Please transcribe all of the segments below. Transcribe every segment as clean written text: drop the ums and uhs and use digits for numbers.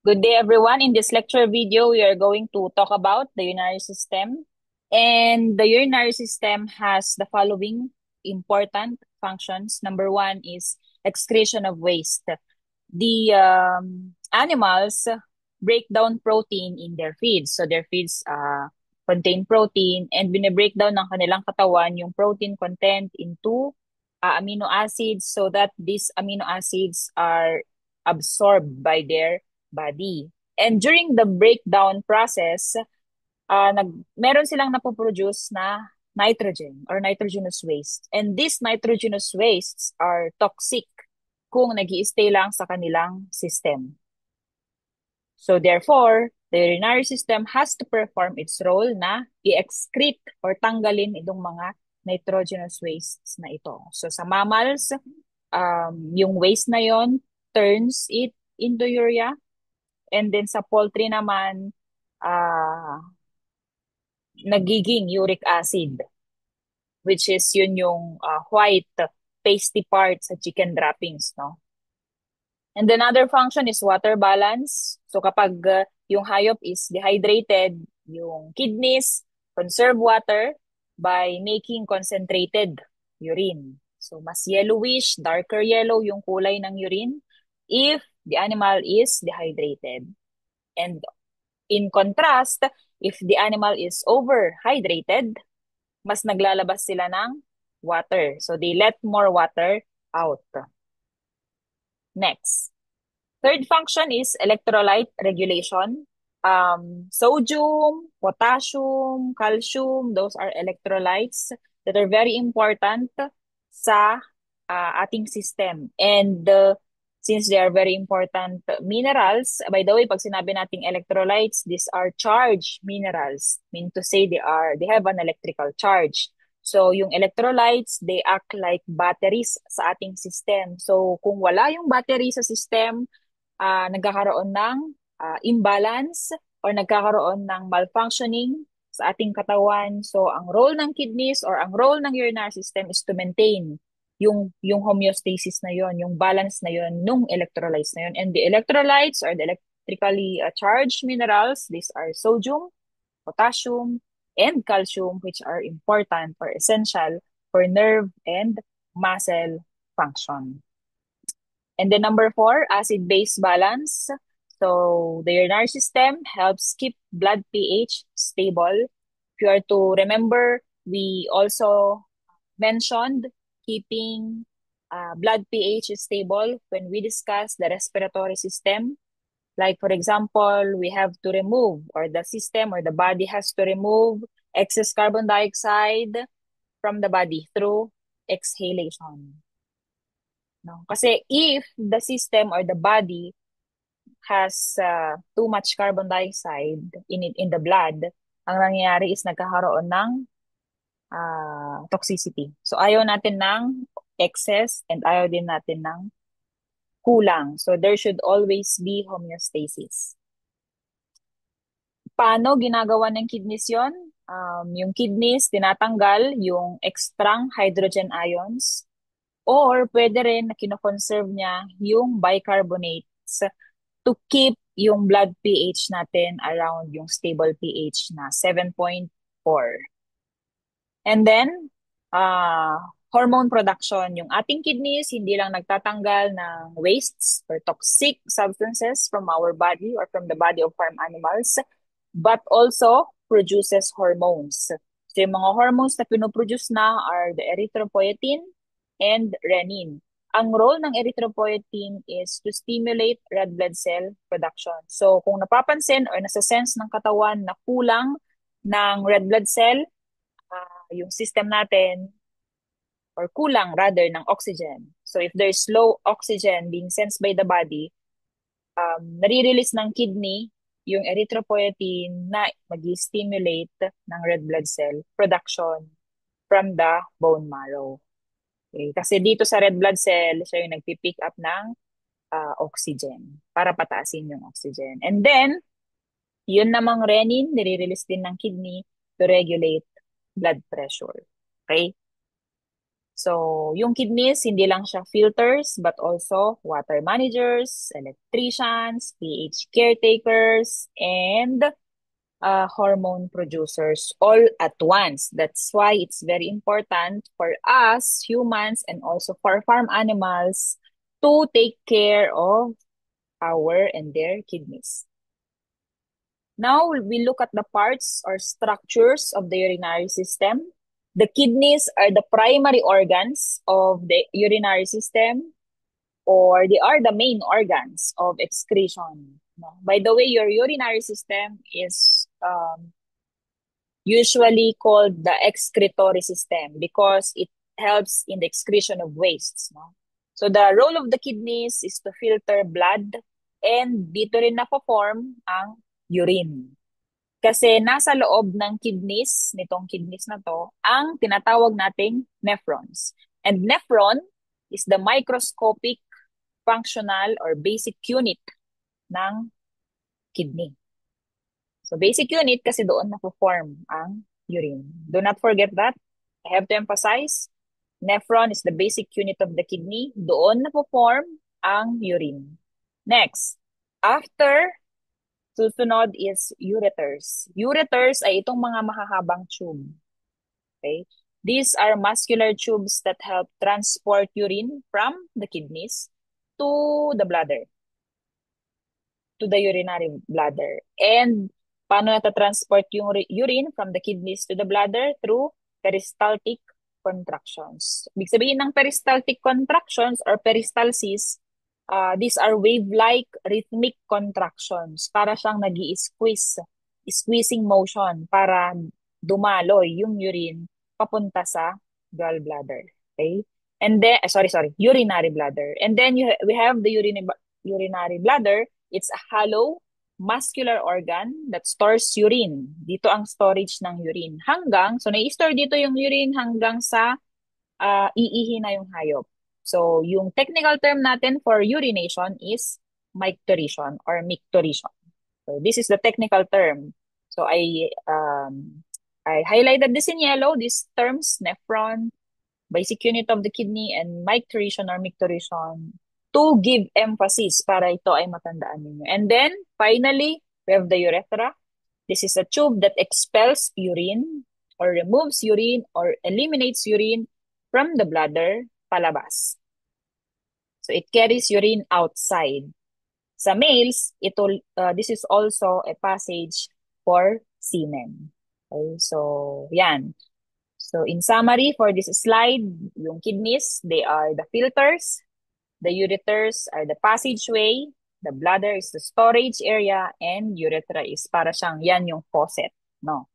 Good day, everyone. In this lecture video, we are going to talk about the urinary system. And the urinary system has the following important functions. Number one is excretion of waste. The animals break down protein in their feeds. So their feeds contain protein, and binibreak down ng kanilang katawan yung protein content into amino acids so that these amino acids are absorbed by their body. And during the breakdown process, meron silang napoproduce na nitrogen or nitrogenous waste. And these nitrogenous wastes are toxic kung nag stay lang sa kanilang system. So therefore, the urinary system has to perform its role na i-excrete or tanggalin itong mga nitrogenous wastes na ito. So sa mammals, yung waste na yon turns it into urea. And then sa poultry naman, nagiging uric acid, which is yun yung white pasty part sa chicken droppings, no? And another function is water balance. So kapag yung hayop is dehydrated, yung kidneys conserve water by making concentrated urine. So mas yellowish, darker yellow yung kulay ng urine if the animal is dehydrated. And in contrast, if the animal is overhydrated, mas naglalabas sila ng water. So they let more water out. Next. Third function is electrolyte regulation. Sodium, potassium, calcium, those are electrolytes that are very important sa ating system. And since they are very important minerals, by the way, pag sinabi nating electrolytes, these are charged minerals. Mean to say they have an electrical charge. So yung electrolytes, they act like batteries sa ating system. So kung wala yung battery sa system, nagkakaroon ng imbalance or nagkakaroon ng malfunctioning sa ating katawan. So, ang role ng kidneys or ang role ng urinary system is to maintain yung homeostasis na yon, yung balance na yon, nung electrolytes na yon. And the electrolytes or the electrically charged minerals, these are sodium, potassium, and calcium, which are important or essential for nerve and muscle function. And then number four, acid-base balance. So the urinary system helps keep blood pH stable. If you are to remember, we also mentioned keeping blood pH stable when we discuss the respiratory system. Like for example, we have to remove, or the system or the body has to remove excess carbon dioxide from the body through exhalation. No? Kasi if the system or the body has too much carbon dioxide in the blood, ang nangyayari is nagkakaroon ng toxicity. So ayaw natin ng excess and ayaw din natin ng kulang. So there should always be homeostasis. Paano ginagawa ng kidneys yon? Yung kidneys, tinatanggal yung extra hydrogen ions. Or pwede rin na kinoconserve niya yung bicarbonates to keep yung blood pH natin around yung stable pH na 7.4. And then, hormone production. Yung ating kidneys, hindi lang nagtatanggal ng wastes or toxic substances from our body or from the body of farm animals, but also produces hormones. So yung mga hormones na pinoproduce na are the erythropoietin and renin. Ang role ng erythropoietin is to stimulate red blood cell production. So kung napapansin or nasa-sense ng katawan na kulang ng red blood cell, yung system natin, or kulang rather ng oxygen. So if there's low oxygen being sensed by the body, nare-release ng kidney yung erythropoietin na mag-stimulate ng red blood cell production from the bone marrow. Okay? Kasi dito sa red blood cell, siya yung nagpipick up ng oxygen para pataasin yung oxygen. And then, yun namang renin, nire-release din ng kidney to regulate blood pressure. Okay? So, yung kidneys, hindi lang siya filters, but also water managers, electricians, pH caretakers, and hormone producers all at once. That's why it's very important for us humans and also for farm animals to take care of our and their kidneys. Now we look at the parts or structures of the urinary system. The kidneys are the primary organs of the urinary system, or they are the main organs of excretion. No? By the way, your urinary system is usually called the excretory system because it helps in the excretion of wastes. No? So the role of the kidneys is to filter blood, and dito rin na-form ang urine. Kasi nasa loob ng kidneys, nitong kidneys na to, ang tinatawag nating nephrons. And nephron is the microscopic functional or basic unit ng kidney. So basic unit kasi doon na-form ang urine. Do not forget that. I have to emphasize, nephron is the basic unit of the kidney. Doon na-form ang urine. Next, after, susunod is ureters. Ureters ay itong mga mahahabang tube. Okay? These are muscular tubes that help transport urine from the kidneys to the bladder, to the urinary bladder. And paano natatransport yung urine from the kidneys to the bladder? Through peristaltic contractions. Ibig sabihin ng peristaltic contractions or peristalsis, these are wave-like rhythmic contractions. Para siyang nag-i-squeeze, squeezing motion para dumaloy yung urine papunta sa gallbladder. Okay? And then, urinary bladder. And then we have the urinary bladder. It's a hollow muscular organ that stores urine. Dito ang storage ng urine. So nai-store dito yung urine hanggang sa iihi na yung hayop. So, yung technical term natin for urination is micturition or micturition. So, this is the technical term. So, I highlighted this in yellow, these terms, nephron, basic unit of the kidney, and micturition or micturition to give emphasis para ito ay matandaan ninyo. And then, finally, we have the urethra. This is a tube that expels urine or removes urine or eliminates urine from the bladder palabas. So it carries urine outside. Sa males, this is also a passage for semen. Okay, so yan. So in summary for this slide, yung kidneys, they are the filters, the ureters are the passageway, the bladder is the storage area, and urethra is para siyang yan yung faucet, no?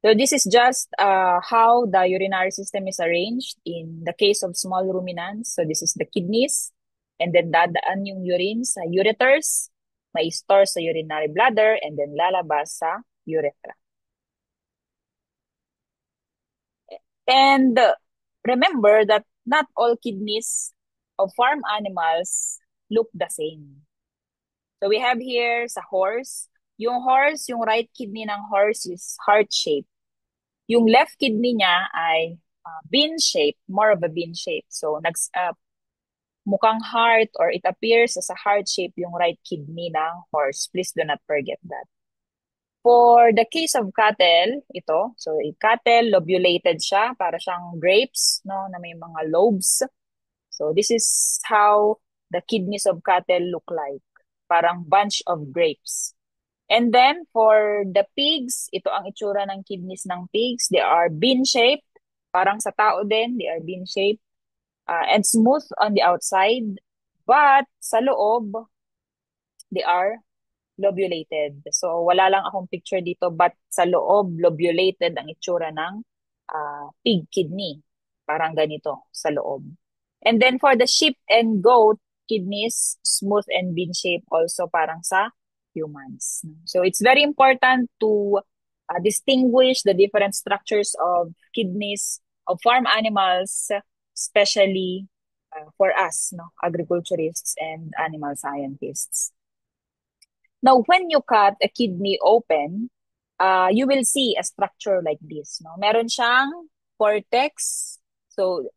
So this is just how the urinary system is arranged in the case of small ruminants. So this is the kidneys, and then dadaan yung urine sa ureters, may store sa urinary bladder, and then lalabas sa urethra. And remember that not all kidneys of farm animals look the same. So we have here sa horse, yung right kidney ng horse is heart-shaped. Yung left kidney niya ay bean-shaped, more of a bean-shape. So, mukhang heart or it appears as a heart shape yung right kidney ng horse. Please do not forget that. For the case of cattle, ito. So, cattle, lobulated siya. Para siyang grapes, no, na may mga lobes. So, this is how the kidneys of cattle look like. Parang bunch of grapes. And then, for the pigs, ito ang itsura ng kidneys ng pigs. They are bean-shaped. Parang sa tao din, they are bean-shaped. And smooth on the outside. But sa loob, they are lobulated. So, wala lang akong picture dito, but sa loob, lobulated ang itsura ng pig kidney. Parang ganito sa loob. And then, for the sheep and goat kidneys, smooth and bean-shaped also parang sa humans. So it's very important to distinguish the different structures of kidneys of farm animals, especially for us, no, agriculturists and animal scientists. Now, when you cut a kidney open, you will see a structure like this. No? Meron siyang cortex, So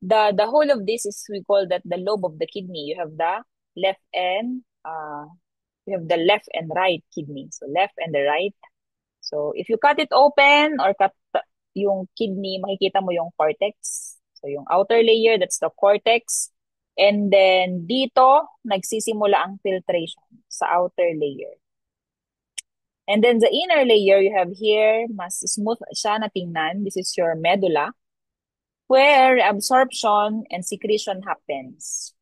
the whole of this is, we call that the lobe of the kidney. Left and uh you have the left and right kidney. So left and the right. So if you cut it open or cut yung kidney, makikita mo yung cortex. So yung outer layer, that's the cortex. And then dito, nagsisimula ang filtration sa outer layer. And then the inner layer, you have here, mas smooth siya na tingnan. This is your medulla, where absorption and secretion happens.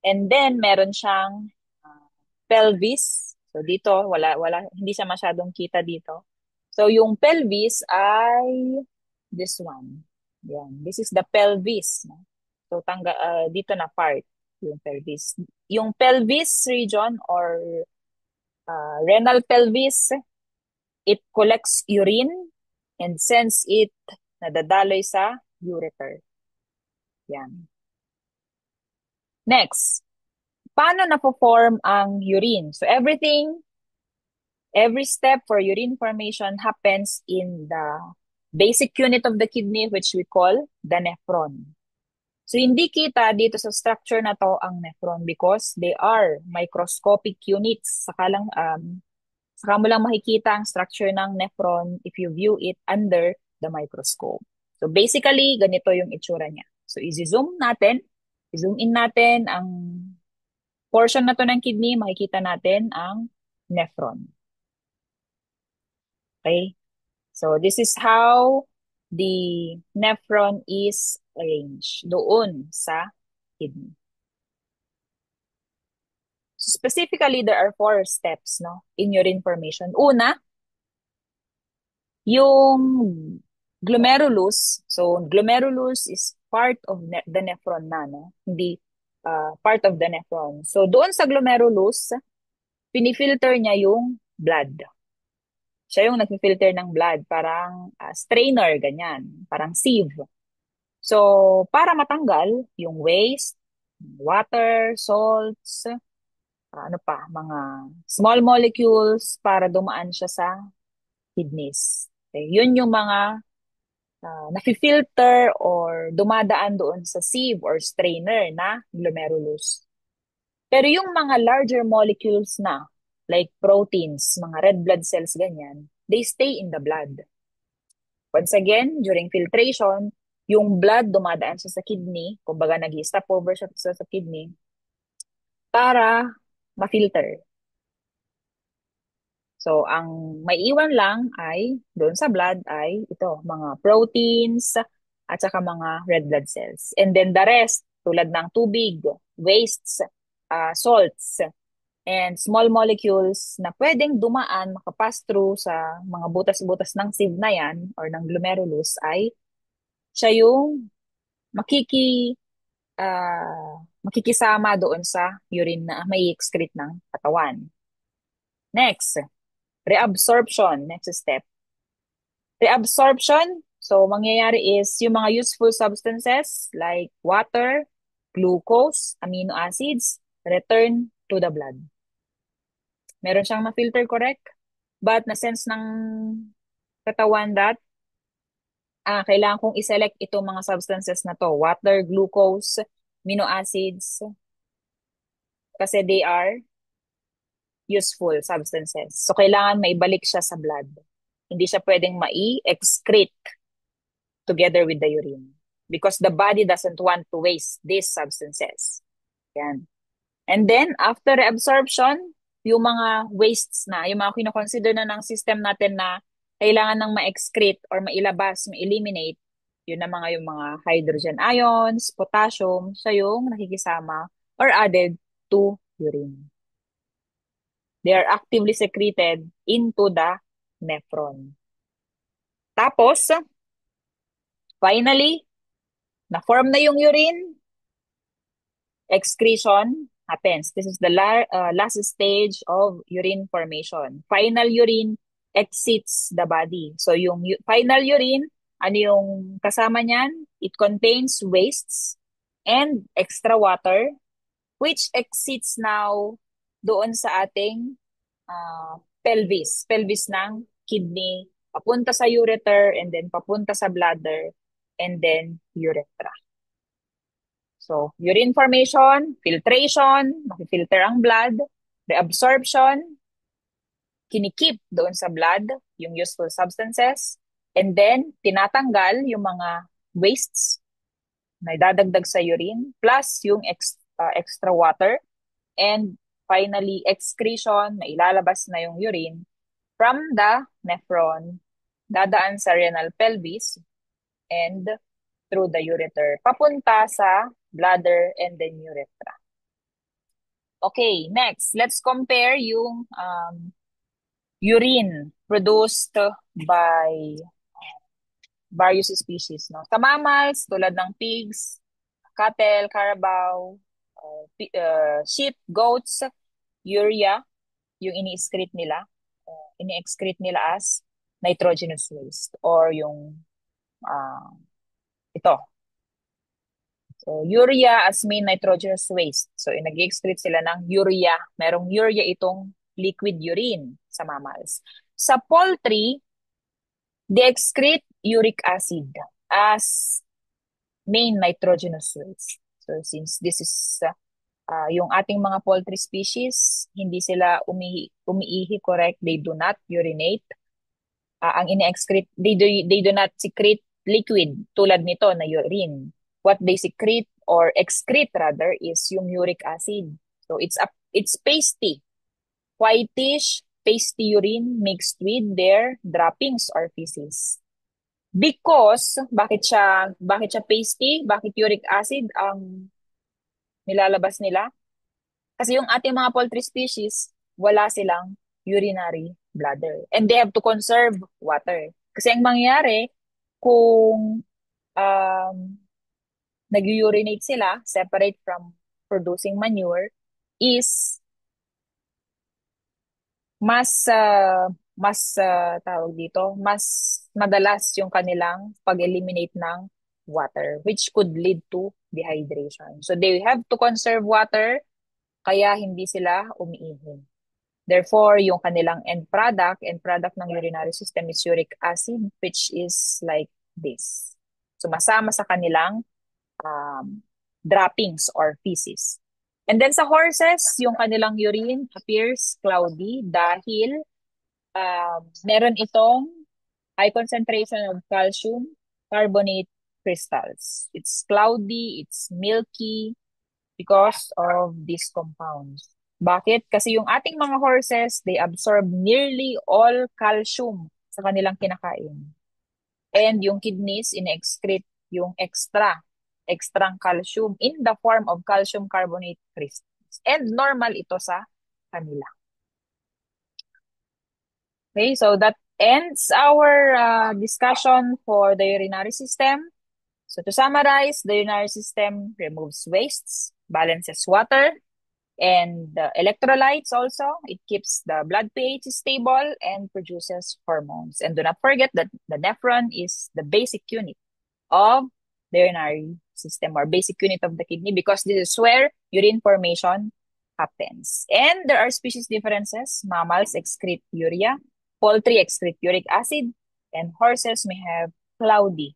And then meron siyang uh, pelvis. So dito wala hindi siya masyadong kita dito. So yung pelvis ay this one. Yan. This is the pelvis, no? So dito na part yung pelvis. Yung pelvis region or renal pelvis, it collects urine and sends it nadadaloy sa ureter. Yan. Next, paano na-form ang urine? So every step for urine formation happens in the basic unit of the kidney, which we call the nephron. So hindi kita dito sa structure na to ang nephron because they are microscopic units. Saka mo lang makikita ang structure ng nephron if you view it under the microscope. So basically, ganito yung itsura niya. So i-zoom in natin ang portion na to ng kidney, makikita natin ang nephron. Okay? So this is how the nephron is arranged doon sa kidney. So specifically, there are 4 steps, no, in urine formation. Una, yung glomerulus. So glomerulus is part of the nephron na, no? Hindi part of the nephron. So doon sa glomerulus, pinifilter niya yung blood. Siya yung nagfilter ng blood, parang strainer, ganyan, parang sieve. So, para matanggal yung waste, water, salts, mga small molecules para dumaan siya sa kidneys. Okay, yun yung mga nafi-filter or dumadaan doon sa sieve or strainer na glomerulus. Pero yung mga larger molecules na, like proteins, mga red blood cells, ganyan, they stay in the blood. Once again, during filtration, yung blood dumadaan sa kidney, kumbaga nag-stop over siya sa kidney, para ma-filter. So, ang may iwan lang ay, doon sa blood ay ito, mga proteins, at saka mga red blood cells. And then the rest, tulad ng tubig, wastes, salts, and small molecules na pwedeng dumaan, makapass through sa mga butas-butas ng sieve na yan or ng glomerulus ay siya yung makikisama doon sa urine na may excrete ng katawan. Next, reabsorption, next step. Reabsorption, so mangyayari is yung mga useful substances like water, glucose, amino acids, return to the blood. Meron siyang ma-filter, correct? But na-sense ng katawan that kailangan kong i-select itong mga substances na to. Water, glucose, amino acids, kasi they are useful substances. So, kailangan maibalik siya sa blood. Hindi siya pwedeng mai-excrete together with the urine because the body doesn't want to waste these substances. Yan. And then, after reabsorption, yung mga wastes na, yung mga kinoconsider na ng system natin na kailangan ng ma-excrete or mailabas, ma-eliminate, yun na yung mga hydrogen ions, potassium, siya yung nakikisama or added to urine. They are actively secreted into the nephron. Tapos, finally, na-form na yung urine, excretion happens. This is the last stage of urine formation. Final urine exits the body. So yung final urine, ano yung kasama niyan? It contains wastes and extra water, which exits now doon sa ating pelvis ng kidney, papunta sa ureter and then papunta sa bladder. and then urethra. So, urine formation, filtration, makifilter ang blood, reabsorption, kinikip doon sa blood yung useful substances, and then tinatanggal yung mga wastes na idadagdag sa urine, plus yung extra water, and finally, excretion, mailalabas na yung urine from the nephron, dadaan sa renal pelvis, and through the ureter, papunta sa bladder and then urethra. Okay, next, let's compare yung urine produced by various species. No? Sa mammals, tulad ng pigs, cattle, carabao, sheep, goats, urea, yung ini-excrete nila as nitrogenous waste or yung ito. So, urea as main nitrogenous waste. So, nag-excrete sila ng urea. Merong urea itong liquid urine sa mammals. Sa poultry, they excrete uric acid as main nitrogenous waste. So, since this is yung ating mga poultry species, hindi sila umiihi, correct? They do not urinate. Ang ini-excrete, they do not secrete liquid tulad nito na urine. What they secrete or excrete rather is yung uric acid. So it's pasty, whitish, pasty urine mixed with their droppings or feces. Because bakit siya pasty? Bakit uric acid ang nilalabas nila? Kasi yung ating mga poultry species, wala silang urinary bladder. And they have to conserve water. Kasi ang mangyayari, kung nag-urinate sila, separate from producing manure, is tawag dito, mas madalas yung kanilang pag-eliminate ng water, which could lead to dehydration. So they have to conserve water, kaya hindi sila umiihi. Therefore, yung kanilang end product ng urinary system is uric acid, which is like this. Sumasama sa kanilang droppings or feces. And then sa horses, yung kanilang urine appears cloudy dahil meron itong high concentration of calcium carbonate crystals. It's cloudy, it's milky because of these compounds. Bakit? Kasi yung ating mga horses, they absorb nearly all calcium sa kanilang kinakain. And yung kidneys, in-excrete yung extrang calcium in the form of calcium carbonate crystals. And normal ito sa kanila. Okay, so that ends our discussion for the urinary system. So to summarize, the urinary system removes wastes, balances water, and electrolytes also. It keeps the blood pH stable and produces hormones. And do not forget that the nephron is the basic unit of the urinary system or basic unit of the kidney because this is where urine formation happens. And there are species differences. Mammals excrete urea, poultry excrete uric acid, and horses may have cloudy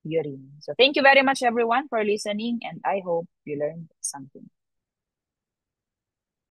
urine. So thank you very much everyone for listening and I hope you learned something.